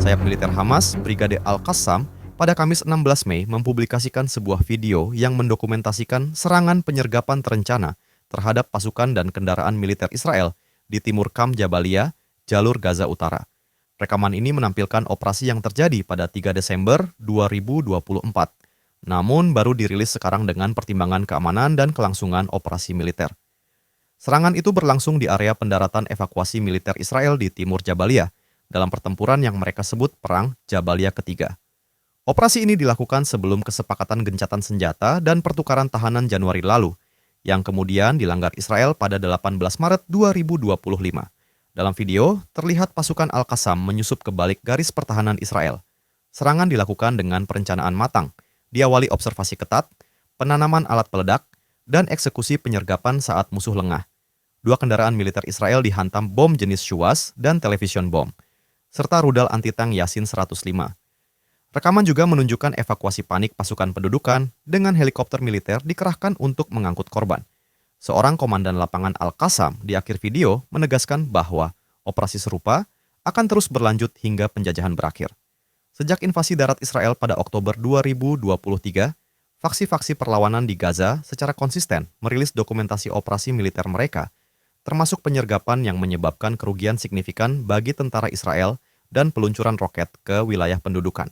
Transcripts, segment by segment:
Sayap militer Hamas, Brigade Al-Qassam, pada Kamis 16 Mei mempublikasikan sebuah video yang mendokumentasikan serangan penyergapan terencana terhadap pasukan dan kendaraan militer Israel di timur Kam Jabalia, jalur Gaza Utara. Rekaman ini menampilkan operasi yang terjadi pada 3 Desember 2024, namun baru dirilis sekarang dengan pertimbangan keamanan dan kelangsungan operasi militer. Serangan itu berlangsung di area pendaratan evakuasi militer Israel di timur Jabalia, dalam pertempuran yang mereka sebut Perang Jabalia Ketiga. Operasi ini dilakukan sebelum kesepakatan gencatan senjata dan pertukaran tahanan Januari lalu, yang kemudian dilanggar Israel pada 18 Maret 2025. Dalam video, terlihat pasukan Al-Qassam menyusup ke balik garis pertahanan Israel. Serangan dilakukan dengan perencanaan matang, diawali observasi ketat, penanaman alat peledak, dan eksekusi penyergapan saat musuh lengah. 2 kendaraan militer Israel dihantam bom jenis Shuas dan television bom, serta rudal anti-tank Yasin 105. Rekaman juga menunjukkan evakuasi panik pasukan pendudukan dengan helikopter militer dikerahkan untuk mengangkut korban. Seorang komandan lapangan Al-Qassam di akhir video menegaskan bahwa operasi serupa akan terus berlanjut hingga penjajahan berakhir. Sejak invasi darat Israel pada Oktober 2023, faksi-faksi perlawanan di Gaza secara konsisten merilis dokumentasi operasi militer mereka, termasuk penyergapan yang menyebabkan kerugian signifikan bagi tentara Israel dan peluncuran roket ke wilayah pendudukan.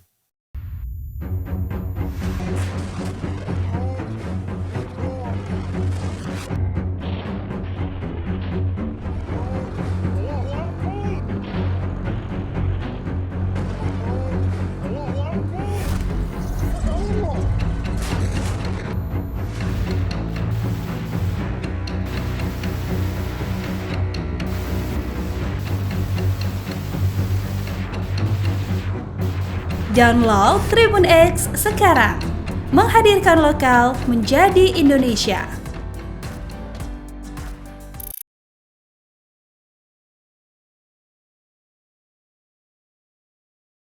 Download Tribun X sekarang, menghadirkan lokal menjadi Indonesia.